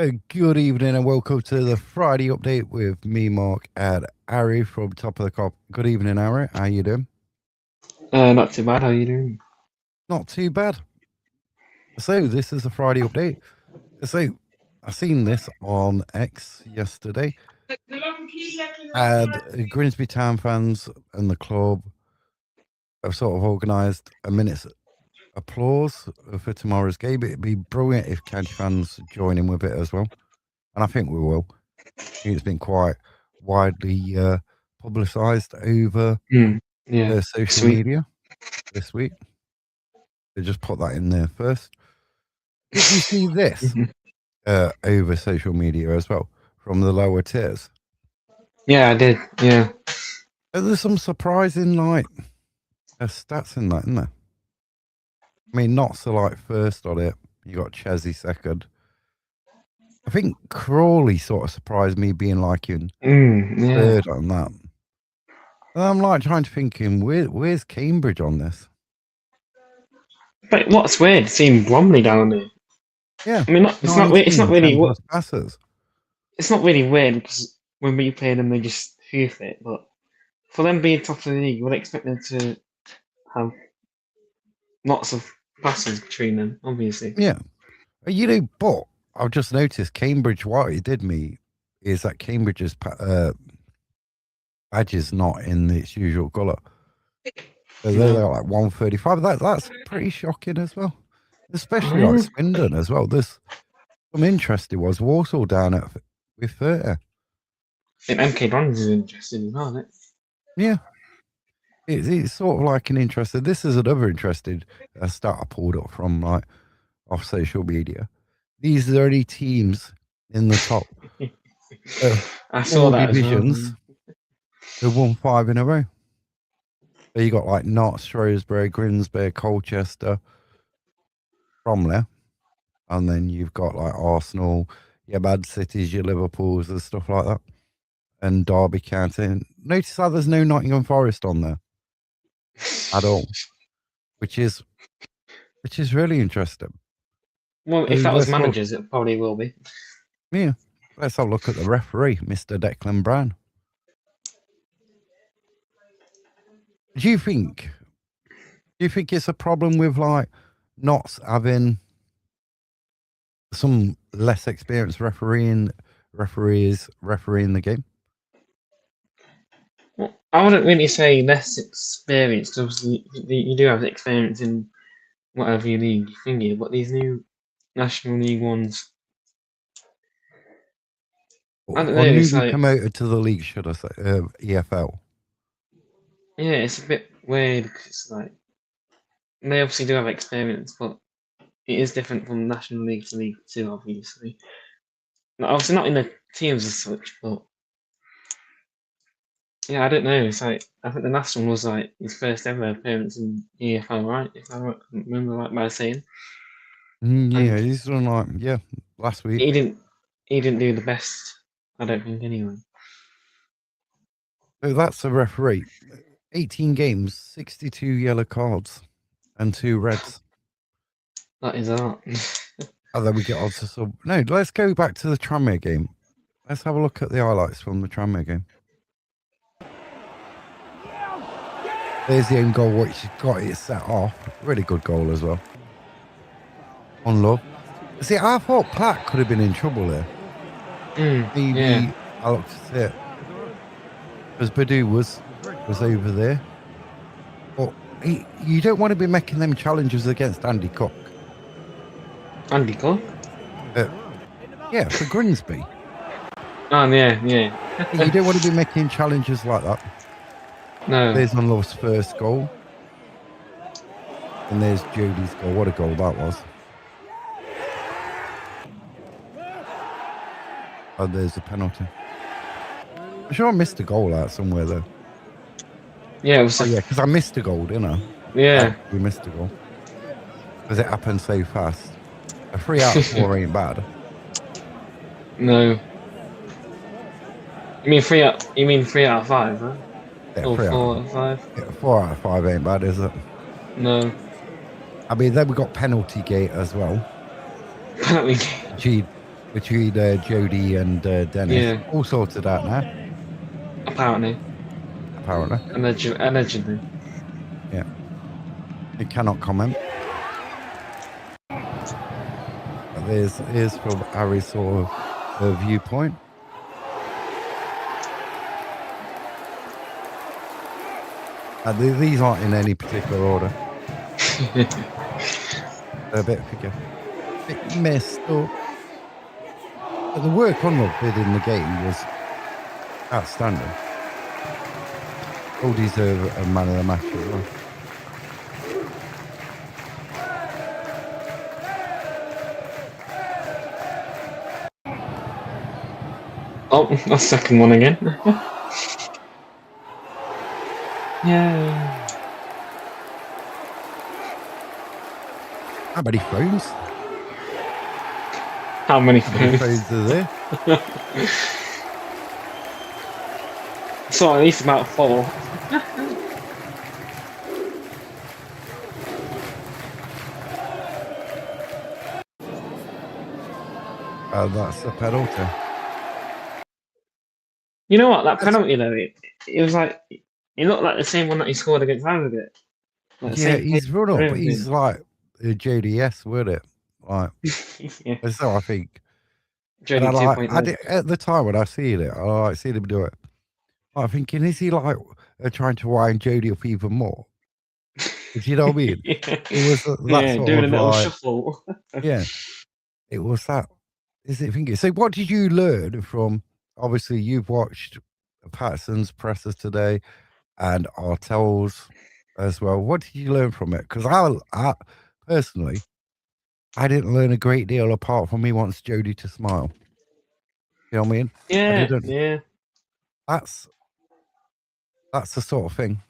Good evening and welcome to the Friday update with me, Mark, and Ari from Top of the Cop. Good evening, Ari. How you doing? Not too bad. How you doing? Not too bad. So this is the Friday update. So I seen this on X yesterday, and Grimsby Town fans and the club have sort of organised a minute's applause for tomorrow's game. It'd be brilliant if county fans join in with it as well, and I think we will. It's been quite widely publicised over Yeah, social sweet. media this week. They just put that in there first. Did you see this hmm over social media as well from the lower tiers? Yeah, I did. Yeah. There's some surprising stats in that, isn't there? I mean, not so like first on it. You got Chesney second. I think Crawley sort of surprised me being like in Yeah. third on that. And I'm like trying to think, where's Cambridge on this? But what's weird, seeing Bromley down there. Yeah, I mean, it's not. It's not 10 really. plus passes. It's not really weird because when we play them, they just hoof it. But for them being top of the league, you would expect them to have lots of passes between them. Obviously. Yeah, but I've just noticed Cambridge. What it did me is that Cambridge's badge is not in its usual colour. So they're like 135. That's pretty shocking as well, especially like Swindon as well. There's some interesting was Walsall down at with 30. I think MK Dons is interesting as well, isn't it? Yeah, it's sort of like an interesting. This is another interesting stat I pulled up from like off social media. These are the only teams in the top I saw that divisions who've won 5 in a row. So you got like Notts, Shrewsbury, Grimsby, Colchester, Bromley, and then you've got like Arsenal, your Man Cities, your Liverpools, and stuff like that, and Derby County. And notice how there's no Nottingham Forest on there at all, which is really interesting. Well, if that was managers, it probably will be. Yeah, let's have a look at the referee, Mr. Declan Brown. Do you think it's a problem with like not having some less experienced referees refereeing the game? Well, I wouldn't really say less experience because obviously you do have experience in whatever your league you thingy, but these new National League ones, I don't know. Or It's newly like promoted to the league, should I say, EFL? yeah, it's a bit weird because it's like they obviously do have experience, but it is different from National League to League Two, obviously. Obviously not in the teams as such, but yeah, I don't know. It's like I think the last one was like his first ever appearance in EFL, right? If I remember right by saying. Yeah, And he's done last week. he didn't do the best, I don't think, anyway. So that's a referee. 18 games, 62 yellow cards, and 2 reds. That is art. And then we get on to some. No, let's go back to the Tranmere game. Let's have a look at the highlights from the Tranmere game. There's the own goal, which got it set off. Really good goal as well. On Love. See, I thought Platt could have been in trouble there. Maybe yeah. I looked at it. Because Badu was over there. But you don't want to be making them challenges against Andy Cook. Andy Cook? Yeah, for Grimsby. Oh, yeah. You don't want to be making challenges like that. No. There's Unlove's first goal. And there's Jody's goal. What a goal that was. And there's the penalty. I'm sure I missed a goal out somewhere though. Yeah, it was. Yeah, because I missed a goal, didn't I? Yeah. We missed a goal. Because it happened so fast. A 3 out of 4 ain't bad. No. You mean 3 out of 5, huh? Yeah, or 3 4 out of 5? Yeah, 4 out of 5 ain't bad, is it? No. I mean, then we got penalty gate as well. Penalty gate. between Jody and Dennis. Yeah. All sorted out now, Apparently. apparently. Allegedly. Yeah. You cannot comment. Here's from Harry's sort of viewpoint. These aren't in any particular order. They're a bit messed up. But the work Conrad did in the game was outstanding. All deserve a man of the match as well. Oh, that's second one again. Yeah. How many phones? How many How many phones? phones are there? So at least about 4. That's a penalty. You know what? That penalty though, it was like it looked like the same one that he scored against Aggregate. Like Yeah, he's run up, but he's like a JDS, would it? Like, yeah. so I think. Jody And 2.0. at the time when I seen it, I like seen him do it. I'm thinking, is he like trying to wind Jody up even more? Do you know what I mean? Yeah. It was that Yeah, sort doing of a little like, shuffle. yeah, it was that. Is it thinking? So, what did you learn from? Obviously, you've watched Patterson's presses today and Artel's as well. What did you learn from it? Because I personally, I didn't learn a great deal apart from he wants Jody to smile. You know what I mean? Yeah, yeah. That's the sort of thing.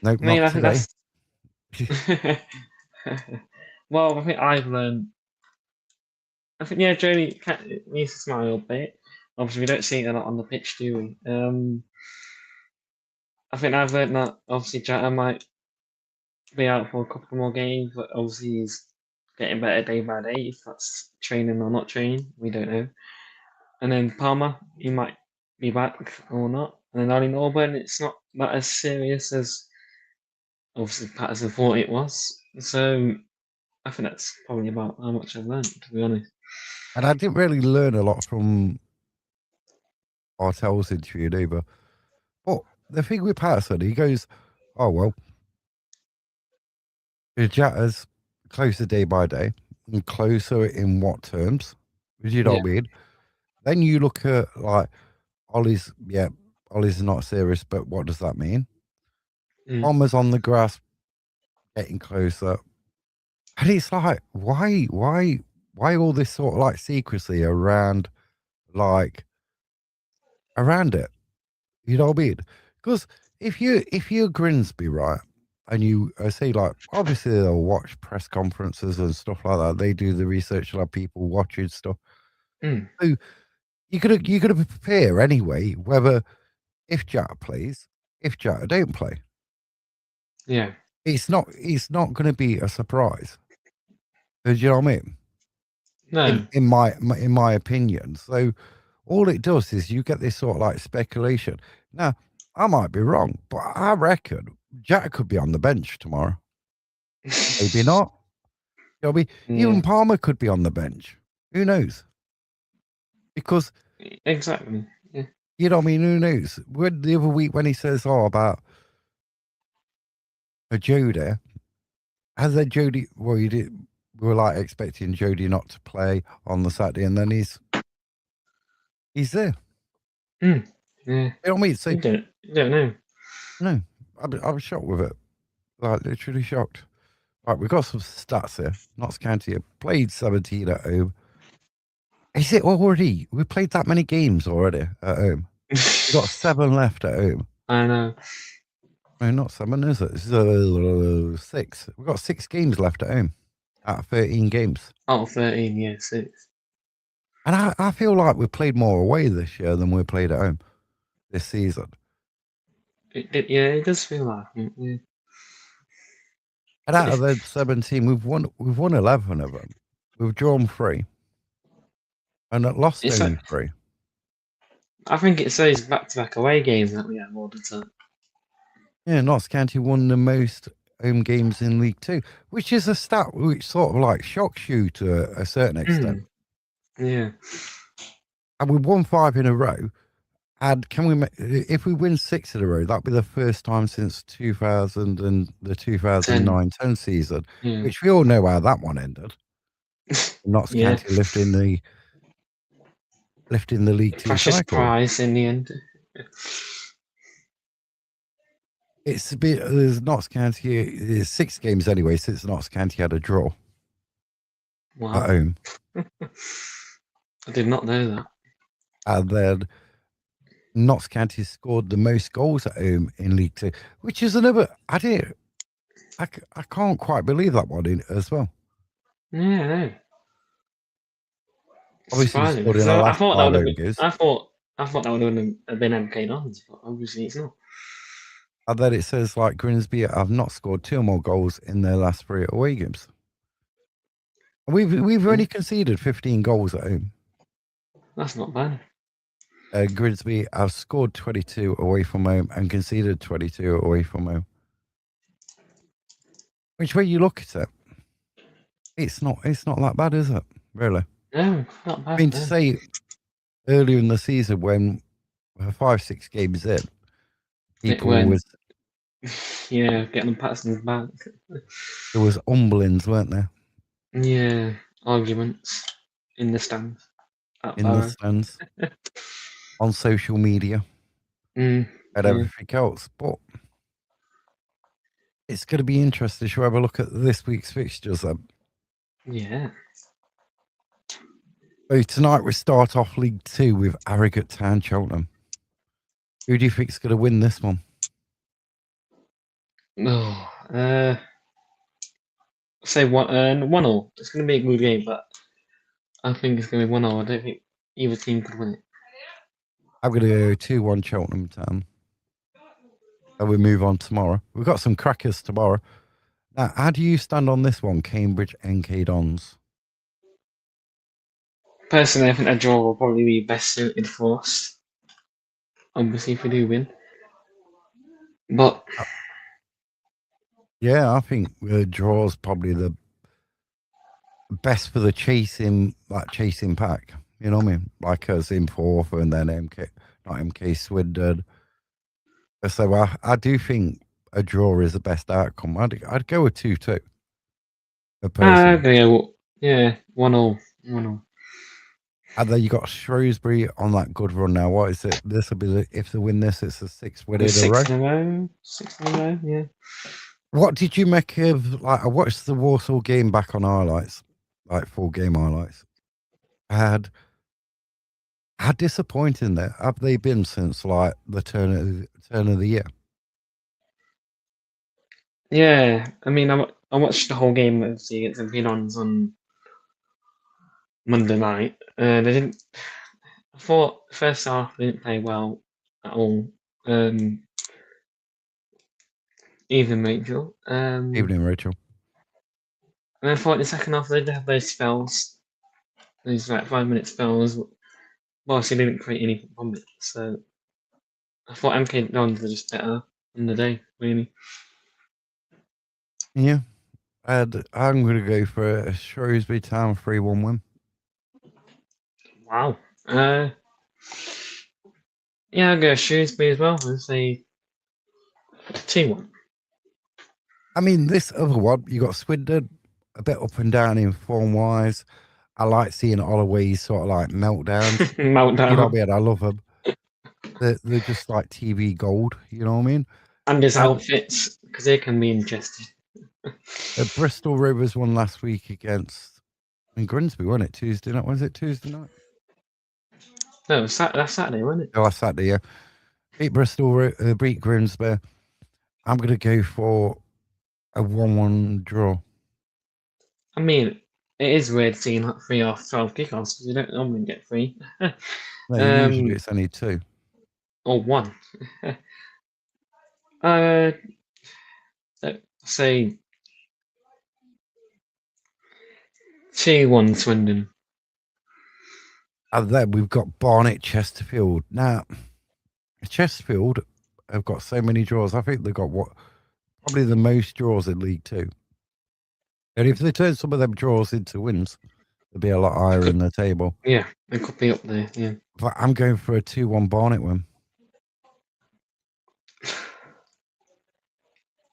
Nope, I mean, not I think today. that's. Well, I think I've learned. I think yeah, Jody needs to smile a bit. Obviously, we don't see it a lot on the pitch, do we? I think I've learned that obviously Jata might be out for a couple more games, but obviously he's getting better day by day. If that's training or not training, we don't know. And then Palmer, he might be back or not. And then Ollie Norburn, it's not that as serious as obviously Patterson thought it was. So I think that's probably about how much I've learned, to be honest. And I didn't really learn a lot from Artel's interview either. But the thing with Patterson, he goes, oh, well, Jata's closer day by day, and closer in what terms? You know what I mean? Then you look at like Ollie's not serious, but what does that mean? Palmer's on the grass, getting closer. And it's like, why all this sort of like secrecy around it? You know what I mean? Because if you're Grimsby, right, and you say like, obviously they'll watch press conferences and stuff like that. They do the research, they'll have people watching stuff. So you gotta prepare anyway, whether if Jata plays, if Jata don't play. Yeah. It's not gonna be a surprise. Do you know what I mean? No. In my opinion. So all it does is you get this sort of like speculation. Now, I might be wrong, but I reckon Jack could be on the bench tomorrow. Maybe not. You know what I mean? Even Palmer could be on the bench. Who knows? Because exactly. Yeah. You know what I mean? Who knows? When the other week when he says, "Oh, about a Jody," has a Jody? Well, you did. We were like expecting Jody not to play on the Saturday, and then he's there. Yeah. You know what I mean? So you don't know. No, I was shocked with it. Like literally shocked. Right, we've got some stats here. Notts County have played 17 at home. Is it already? We played that many games already at home. We've got 7 left at home. I know. No, not 7, is it? It's 6. We've got 6 games left at home out of 13 games. Out of 13, yeah, 6. And I feel like we played more away this year than we played at home this season. It does feel like it, yeah. And out of the 17, we've won 11 of them. We've drawn 3. and it lost It's only like, 3. I think it's those back-to-back away games that we have all the time. Yeah, Notts County won the most home games in League Two, which is a stat which sort of like shocks you to a certain extent. Yeah. And we won 5 in a row. And if we win 6 in a row, that'd be the first time since 2000 and the 2009-10 season, Yeah. which we all know how that one ended. Notts Yeah. County lifting the League Two Precious title. prize in the end. It's a bit. There's Notts County. There's 6 games anyway since Notts County had a draw Wow. at home. I did not know that. And then Notts County scored the most goals at home in League Two, which is another. I can't quite believe that one in as well. Yeah, I know. Obviously, we Surprising. scored in the I last thought 5 that would have home been. games. I thought that would have been MK Dons, but obviously it's not. And then it says like Grimsby have not scored 2 more goals in their last 3 away games. And we've only conceded 15 goals at home. That's not bad. Grimsby have scored 22 away from home and conceded 22 away from home. Which way you look at it, it's not that bad, is it? Really? No, not bad. I mean, to say earlier in the season when 5-6 games in, people was yeah, getting the pats in the back. there was umblings, weren't there? Yeah, arguments in the stands. In the stands, on social media, and everything else. But it's going to be interesting to have a look at this week's fixtures then. Yeah. So tonight we start off League Two with Harrogate Town Cheltenham. Who do you think is going to win this one? No, say 1-1. It's going to be a good game, but I think it's going to be 1-0. I don't think either team could win it. I'm going to go 2-1 Cheltenham Town. And we move on tomorrow. We've got some crackers tomorrow. Now, how do you stand on this one, Cambridge MK Dons? Personally, I think a draw will probably be best suited for us. Obviously, if we do win. But yeah, I think the draw is probably the best for the chasing pack. You know what I mean? Like us in 4th and then MK Swindon. So I do think a draw is the best outcome. I'd go with 2-2. Yeah, 1-0. 1-0. And then you got Shrewsbury on that good run now. What is it? This will be if they win this, it's the 6th win in a row. 6 in a row. 6 in a row. Yeah. What did you make of? Like, I watched the Walsall game back on highlights, like full game highlights. How disappointing there have they been since like the turn of the year? Yeah, I mean, I watched the whole game obviously against the Dons on Monday night. They didn't. I thought the first half they didn't play well at all. Even Rachel. Evening, Rachel. And I thought in the second half they did have those spells, those like 5-minute spells. Whilst they didn't create anything from it, so I thought MK Dons were just better in the day, really. Yeah, and I'm going to go for a Shrewsbury Town 3-1 win. Wow. Yeah, I'll go Shrewsbury as well and say 2-1. I mean, this other one, you got Swindon, a bit up and down in form wise. I like seeing Holloway's sort of like meltdowns. Meltdown. You know what I mean? I love them. They're just like TV gold. You know what I mean? And his outfits, because they can be interesting. Bristol Rovers won last week against Grimsby, wasn't it? Tuesday night? Was it Tuesday night? No, that's Saturday, wasn't it? Oh, last Saturday, yeah. Beat Bristol, beat Grimsby. I'm going to go for a 1-1 draw. I mean, it is weird seeing like 3 off 12 kickoffs because you don't normally get 3. No, usually it's only 2. Or 1. Say 2-1 Swindon. And then we've got Barnet Chesterfield. Now, Chesterfield have got so many draws. I think they've got probably the most draws in League Two. And if they turn some of them draws into wins, they'll be a lot higher in the table. Yeah, they could be up there. Yeah. But I'm going for a 2-1 Barnet win.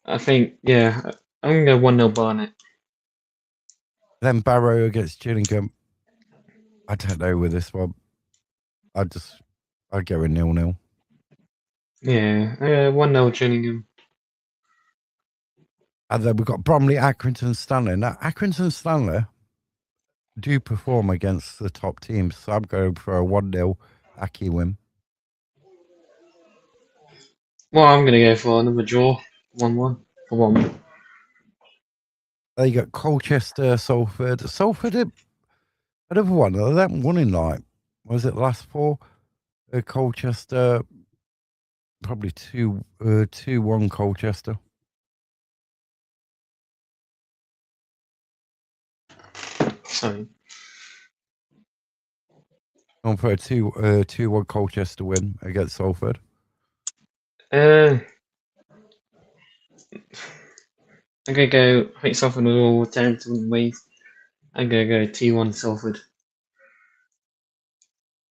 I think, yeah, I'm going to go 1-0 Barnet. Then Barrow against Gillingham. I don't know with this one. I'd go a 0-0. Yeah, 1-0 Gillingham. And then we've got Bromley, Accrington, Stanley. Now, Accrington, Stanley do perform against the top teams. So I'm going for a 1-0 Aki win. Well, I'm going to go for another draw. 1-1 for 1. Then you got Colchester, Salford. Salford, another one. They haven't won in was it the last 4? Colchester, probably 2-1 Colchester. Sorry. I'm for a 2-1 Colchester win against Salford. I'm going to go, I think Salford will return to win ways. I'm going to go 2-1 Salford.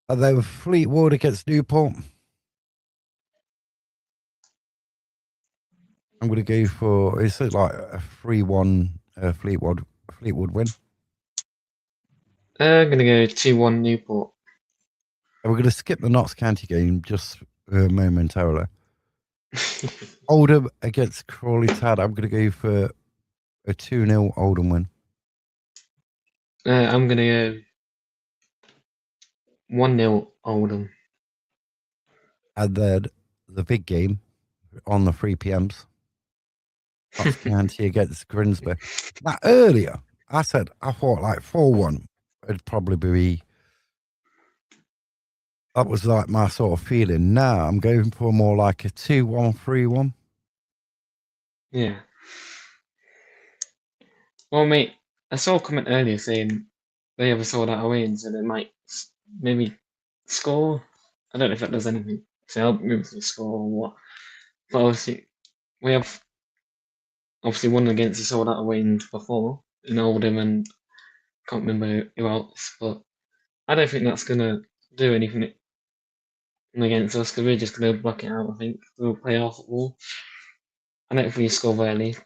And then Fleetwood against Newport. I'm going to go for, it's like a 3-1 Fleetwood win. I'm going to go 2-1 Newport. And we're going to skip the Notts County game just momentarily. Oldham against Crawley Town. I'm going to go for a 2-0 Oldham win. I'm going to go 1-0 Oldham. And then the big game on the 3 p.m s. Notts County against Grimsby. Now, earlier, I thought like 4-1 would probably be. That was like my sort of feeling. Now I'm going for more like a 2-1, 3-1. Yeah. Well, mate, I saw a comment earlier saying they ever sold out away and so they might maybe score. I don't know if that does anything to help move the score or what. But obviously, we have won against the sold out away before in Oldham and can't remember who else. But I don't think that's going to do anything against us because we're just going to block it out. I think we'll play our football. I don't think we score early.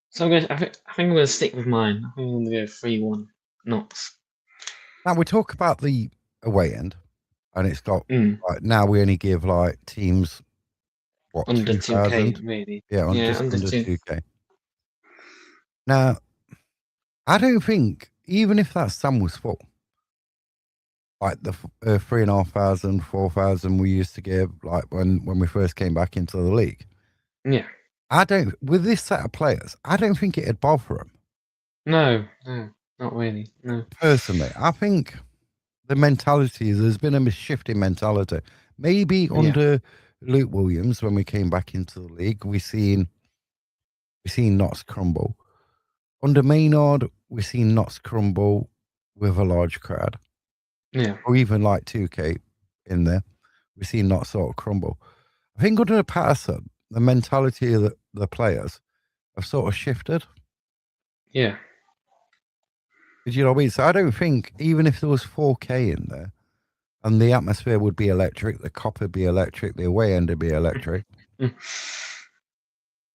So I think I'm going to stick with mine. I think I'm going to go 3-1 Notts. Now we talk about the away end, and it's got Mm. now we only give like teams what Under 2,000? 2K, really. Yeah, Yeah, under 2. 2K. Now, I don't think even if that stand was full, like the 3,500, 4,000 we used to give, like when we first came back into the league. Yeah. With this set of players, I don't think it'd bother them. No, not really. No. Personally, I think the mentality, there's been a shift in mentality. Maybe under Luke Williams, when we came back into the league, we've seen Notts crumble. Under Maynard, we've seen Notts crumble with a large crowd. Yeah. Or even like 2K in there. We've seen Notts sort of crumble. I think under Patterson, the mentality of the players have sort of shifted. Yeah. You know what I mean? So I don't think, even if there was 4K in there, and the atmosphere would be electric, the cop would be electric, the away end would be electric,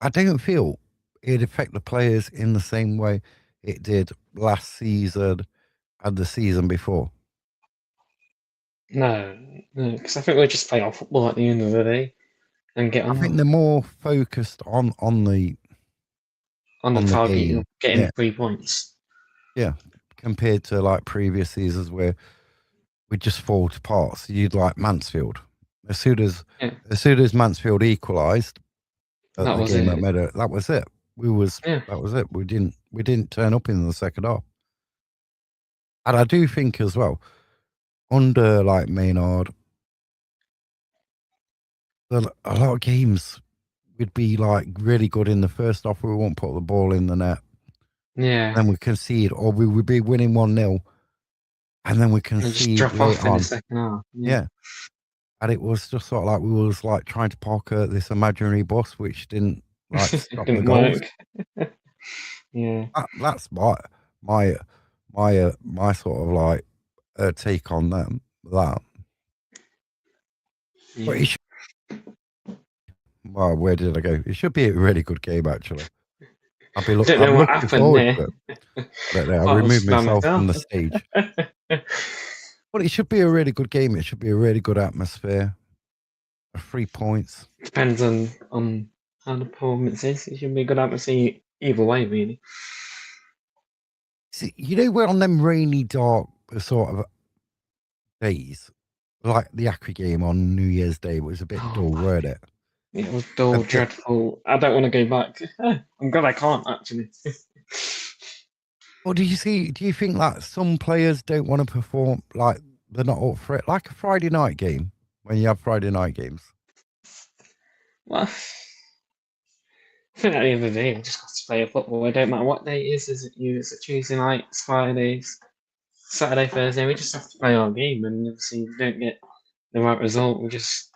I don't feel it'd affect the players in the same way it did last season and the season before. No, because I think we'll just play our football at the end of the day and get on. I think they're more focused on the target game. and getting 3 points. Yeah, compared to like previous seasons where we just fall to parts. You'd like Mansfield. As soon as Mansfield equalised at That the was game it. at Meadow, that was it. That was it. We didn't turn up in the second half. And I do think as well, under like Maynard, a lot of games would be like really good in the first half. We won't put the ball in the net. Yeah. then we concede, or we would be winning 1-0, and then we And just concede drop late off in the on. second half. Yeah. And it was just sort of like we was like trying to park this imaginary bus, which didn't like stop the Didn't goals. work. Yeah. That's my my sort of like take on them. That. But Yeah. it should, well, where did I go? It should be a really good game, actually. Don't I'm know what looking happened forward there. to it. I don't know. I Thought I was removed by myself from the myself. stage. But it should be a really good game. It should be a really good atmosphere. 3 points. Depends on how the performance is. It should be a good atmosphere either way, really. See, you know, we're on them rainy, dark sort of days, like the Acre game on New Year's Day was a bit Oh dull, my weren't it? It was dull, bit- dreadful. I don't want to go back. I'm glad I can't actually. Well, do you think that some players don't want to perform, like they're not up for it, like a Friday night game when you have Friday night games? Well, I think at the end of the day, we just got to play football. It don't matter what day it is. Is it Tuesday nights, Fridays, Saturday, Thursday? We just have to play our game, and obviously, if we don't get the right result, we just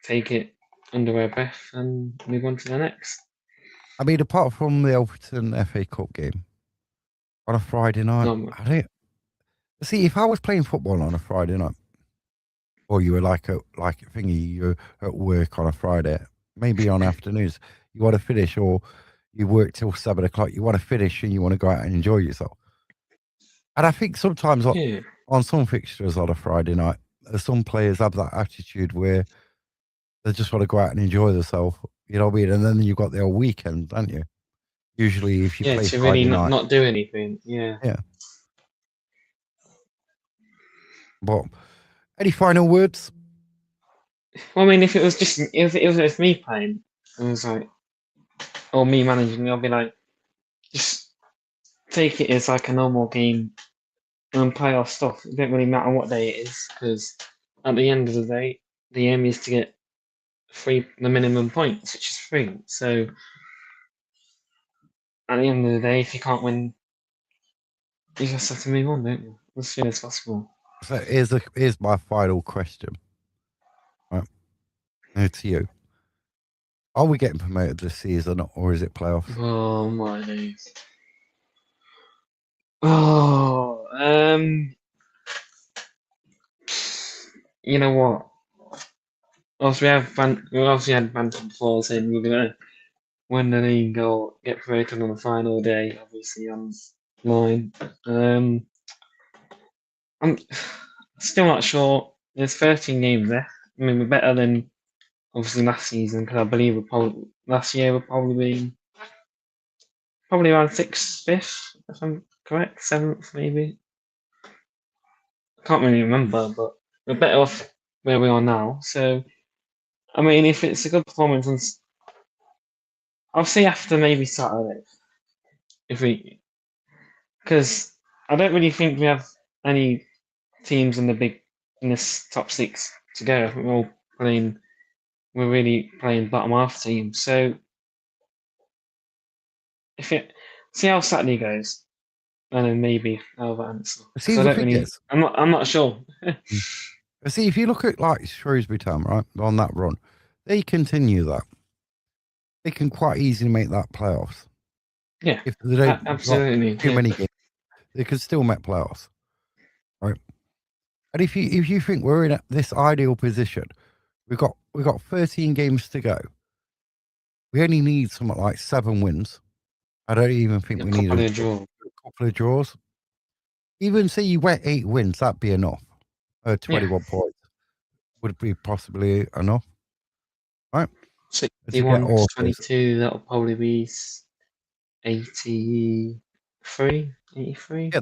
take it under our breath and move on to the next. I mean, apart from the Elverton FA Cup game on a Friday night, No, I don't see if I was playing football on a Friday night, or you were like you're at work on a Friday, maybe on afternoons, you want to finish, or you work till 7 o'clock, you want to finish and you want to go out and enjoy yourself. And I think sometimes yeah. on some fixtures on a Friday night, some players have that attitude where they just want to go out and enjoy themselves. You know what I mean? And then you've got the whole weekend, don't you? Usually, if you Yeah, play to Friday really night, not do anything. Yeah. yeah. But any final words? Well, I mean, if it was just if me playing, it was like, or me managing, I'll be like, just take it as like a normal game and play our stuff. It don't really matter what day it is, because at the end of the day, the aim is to get the minimum points, which is 3. So at the end of the day, if you can't win, you just have to move on, don't you? As soon as possible. So here's my final question. Right, now to you: are we getting promoted this season, or is it playoffs? Oh my days. Oh, you know what? We obviously had Bantam before saying we were gonna win the league or get promoted on the final day, obviously online. I'm still not sure. There's 13 games left. I mean, we're better than obviously last season, because I believe last year we're probably around 6th, 5th, if I'm correct, 7th maybe. I can't really remember, but we're better off where we are now. So, I mean, if it's a good performance, I'll say after maybe Saturday, because I don't really think we have any teams in this top 6 to go. I think we're really playing bottom half teams. So see how Saturday goes, and then maybe I'll have an answer. See, Because I the don't thing really, is, I'm not sure. see, if you look at like Shrewsbury Town, right, on that run, they continue that. They can quite easily make that playoffs. Yeah, If they don't drop absolutely. too Yeah. many games, they could still make playoffs, right? And if you think we're in this ideal position, we've got 13 games to go. We only need something like 7 wins. I don't even think we need a couple of draws. Even say you went 8 wins, that'd be enough. 21 points would be possibly enough, right? 61 to 22, that'll probably be 83. 83. Yeah,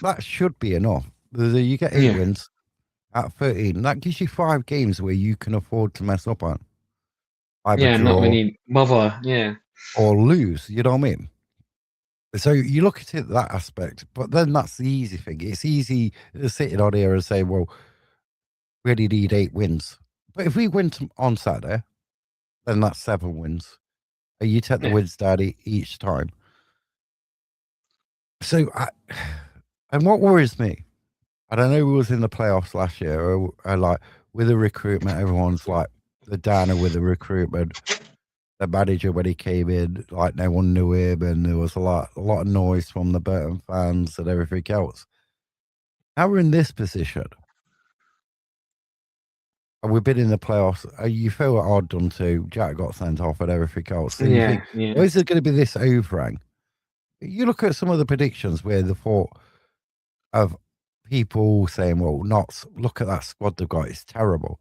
that should be enough. You get 8 wins at 13. That gives you 5 games where you can afford to mess up on. Either draw, not really bother. Yeah, or lose. You know what I mean? So you look at it that aspect, but then that's the easy thing. It's easy sitting on here and saying, "Well, we only need 8 wins." But if we win on Saturday, then that's 7 wins. And you take the wins down each time. So, and what worries me, I don't know who was in the playoffs last year, or like with the recruitment, everyone's like the downer with the recruitment. The manager when he came in, like no one knew him, and there was a lot of noise from the Burton fans and everything else. Now we're in this position, and we've been in the playoffs. You feel hard done to. Jack got sent off and everything else. So you think, Yeah. well, is there going to be this overhang? You look at some of the predictions where the thought of people saying, well, not look at that squad they've got, it's terrible.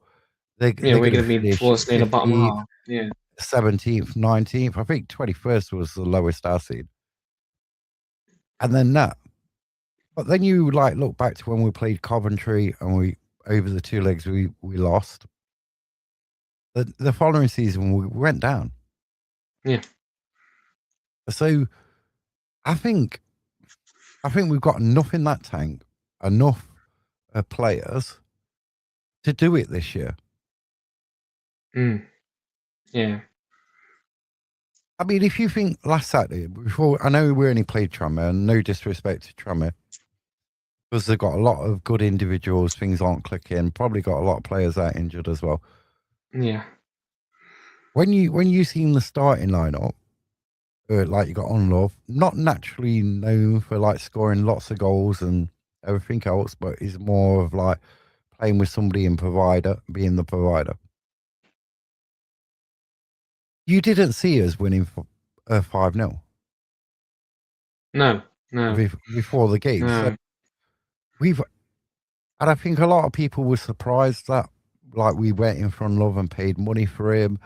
They're Yeah, we're going to going to be finish towards near the bottom 15th, half. Yeah. 17th, 19th. I think 21st was the lowest I've seen. And then that. But then you like look back to when we played Coventry and we over the 2 legs we lost. The following season we went down. Yeah. So I think we've got enough in that tank, enough players to do it this year. Yeah. I mean, if you think last Saturday, before I know we only played Tranmere, and no disrespect to Tranmere, because they've got a lot of good individuals, things aren't clicking, probably got a lot of players out injured as well. Yeah. When you seen the starting lineup, like you got on Love, not naturally known for like scoring lots of goals and everything else, but is more of like playing with somebody in provider, being the provider. You didn't see us winning 5-0 No. before the game. So and I think a lot of people were surprised that like we went in from Love and paid money for him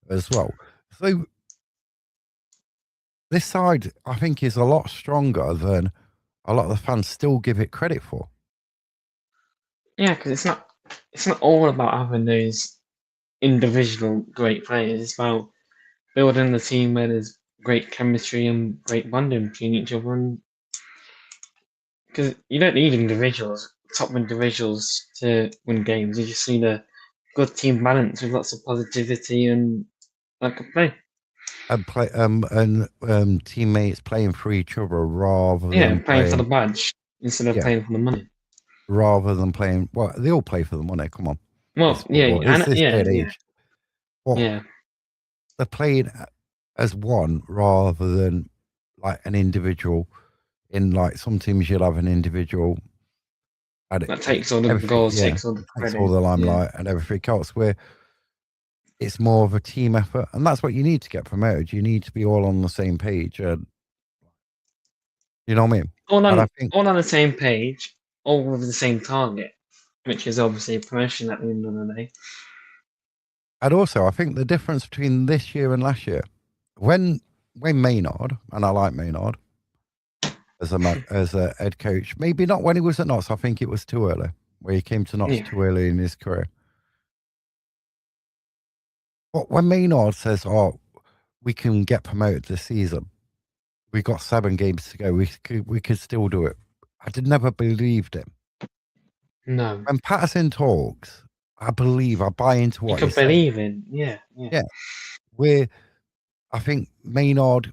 as well. So this side, I think, is a lot stronger than a lot of the fans still give it credit for. Yeah, because it's not all about having those individual great players. It's about building a team where there's great chemistry and great bonding between each other. And because you don't need individuals, top individuals, to win games. You just need a good team balance with lots of positivity and like a play. And play teammates playing for each other rather Yeah, than playing for the playing badge instead of playing for the money. rather than playing. Well, they all play for the money. Come on, Well, it's football. It's this day and age. Well, yeah. they're playing as one rather than like an individual. In like some teams, you'll have an individual and That takes all the goals, takes all the takes credit. all the limelight and everything else. Where it's more of a team effort, and that's what you need to get promoted. You need to be all on the same page, and you know what I mean. All And on I think, all on the same page, all with the same target, which is obviously promotion at the end of the day. and also I think the difference between this year and last year, when Maynard, and I like Maynard as a head coach, maybe not when he was at Notts. I think it was too early, where he came to Notts too early in his career. But when Maynard says, "Oh, we can get promoted this season. We got 7 games to go. We could still do it." I did never believed him. No. When Patterson talks, I buy into what you he's can believe saying. in. Yeah. Where I think Maynard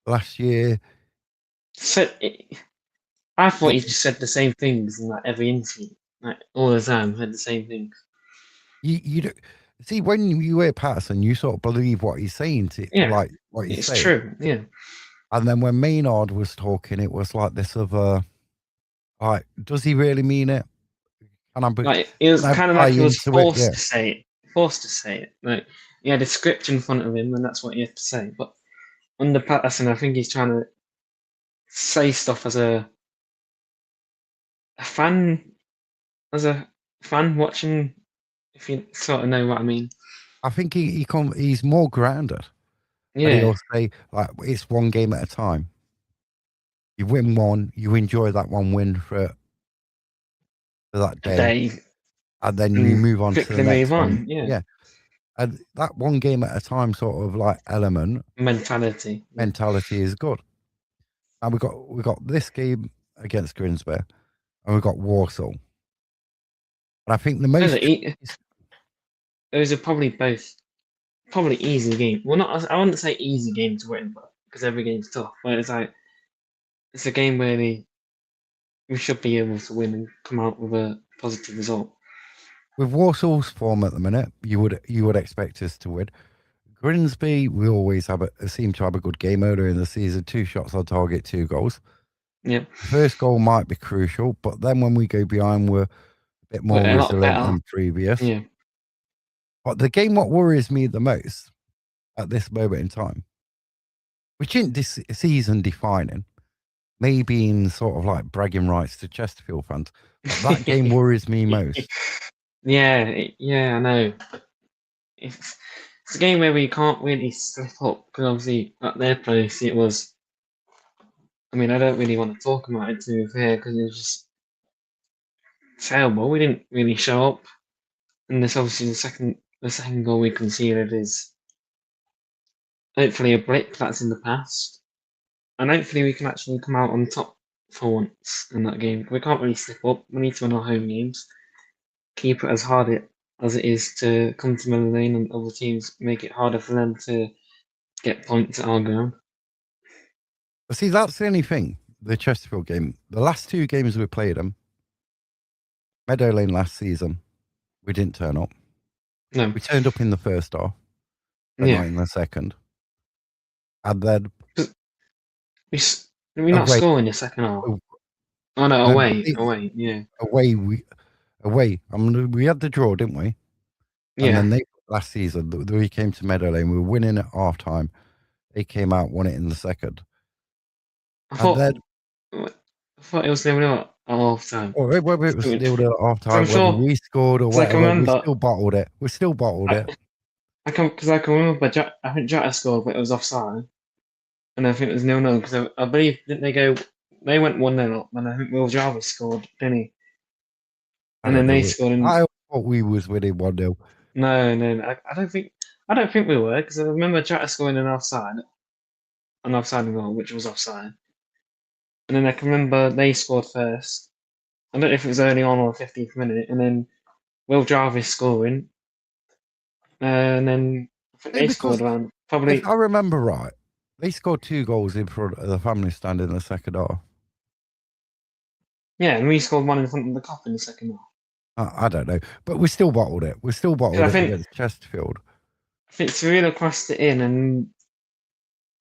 last year. So I thought he just said the same things in like every interview, like all the time, said the same things. You don't see when you hear Patterson, you sort of believe what he's saying to like what he's saying. It's true. Yeah. And then when Maynard was talking, it was like this other, like, does he really mean it? Like it was kind of buy like he was into it? forced to say it. Forced to say it. Like he had a script in front of him, and that's what he had to say. But under Patterson, I think he's trying to say stuff as a fan, watching. If you sort of know what I mean. I think he's more grounded. And Yeah. he'll say, like, it's one game at a time. You win one, you enjoy that one win for that day. And then you move on to the next one. Yeah. And that one game at a time sort of like element mentality is good. And we got this game against Grimsby, and we got Warsaw. And I think the most those are probably both easy games. Well, not I wouldn't say easy games to win, but because every game's tough. But it's like it's a game where we should be able to win and come out with a positive result. With Warsaw's form at the minute, you would expect us to win. Grimsby, we always seem to have a good game earlier in the season. 2 shots on target, 2 goals. Yeah, The first goal might be crucial, but then when we go behind, we're a bit more we're a lot resilient better. than previous. Yeah, But the game what worries me the most at this moment in time, which isn't this season defining, maybe in sort of like bragging rights to Chesterfield fans, but that game worries me most. yeah, I know. It's a game where we can't really slip up because obviously at their place it was. I mean, I don't really want to talk about it to be fair because it was just terrible. We didn't really show up, and this obviously the second goal we conceded is hopefully a blip that's in the past, and hopefully we can actually come out on top for once in that game. We can't really slip up. We need to win our home games, keep it as hard as it is to come to Miller Lane, and other teams make it harder for them to get points at our ground. But see, that's the only thing. The Chesterfield game, the last 2 games we played them, Meadow Lane last season, we didn't turn up. No, We turned up in the first half, but not in the second. And then did we not away- score in the second half? Oh, Oh no, no, away, yeah. away. I mean, we had the draw, didn't we? And Yeah, then last season, we came to Meadow Lane, we were winning at half time. They came out, won it in the second. I And thought then it was 0-0 at half time. whether it was still at half time, I'm whether sure- we scored or It's like I whatever, we remember- still bottled it. We still bottled it. I can remember. I think Jota scored, but it was offside, and I think it was 0-0 because I believe didn't they go? They went 1-0 up, and I think Will Jarvis scored, didn't he? And then they scored. I thought we was winning 1-0. No. I don't think we were because I remember Jota scoring an offside goal, which was offside. And then I can remember they scored first. I don't know if it was early on or 15th minute, and then Will Jarvis scoring, and then I think they scored around probably. If I remember right, they scored 2 goals in front of the family stand in the second half. Yeah, and we scored 1 in front of the Kop in the second half. I don't know, but we still bottled it. We still bottled it against Chesterfield. I think Cirilo crossed it in, and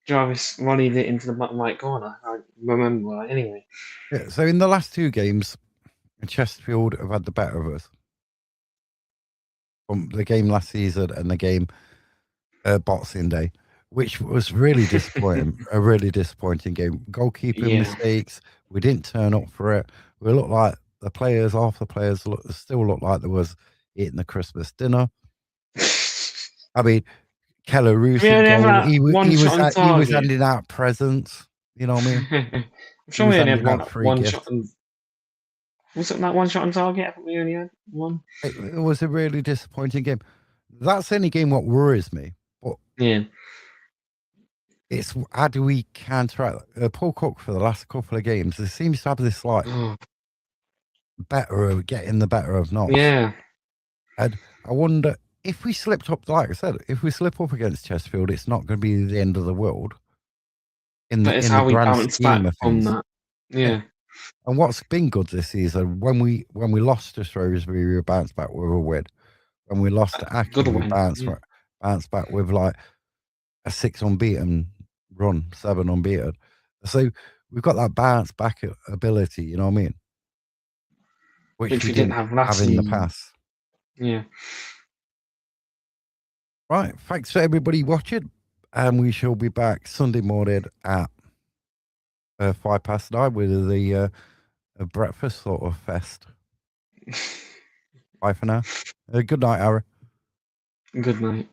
Jarvis volleyed it into the bottom right corner. I remember right, anyway. Yeah, so in the last 2 games, Chesterfield have had the better of us. From the game last season and the game Boxing Day, which was really disappointing. A really disappointing game. Goalkeeping mistakes. We didn't turn up for it. We looked like half the players still looked like there was eating the Christmas dinner. I mean, Keller Roos, he was handing out presents. You know what I mean? I'm sure we only had one shot. Was it that one shot on target? I think we only had one. It was a really disappointing game. That's the only game what worries me. But yeah, it's how do we counteract Paul Cook for the last couple of games? There seems to have this like getting the better of not. Yeah, and I wonder if we slipped up. Like I said, if we slip up against Chesterfield, it's not going to be the end of the world. It's how we bounce back from that. Yeah. And what's been good this season, when we lost to Shrewsbury, we bounced back with a win. When we lost to Aki, we bounced back with like a 6 unbeaten run, 7 unbeaten. So we've got that bounce back ability, you know what I mean? Which we didn't have in the past. Yeah. Right. Thanks for everybody watching. And we shall be back Sunday morning at 9:05 with the breakfast sort of fest. Bye for now. Good night, Aaron. Good night.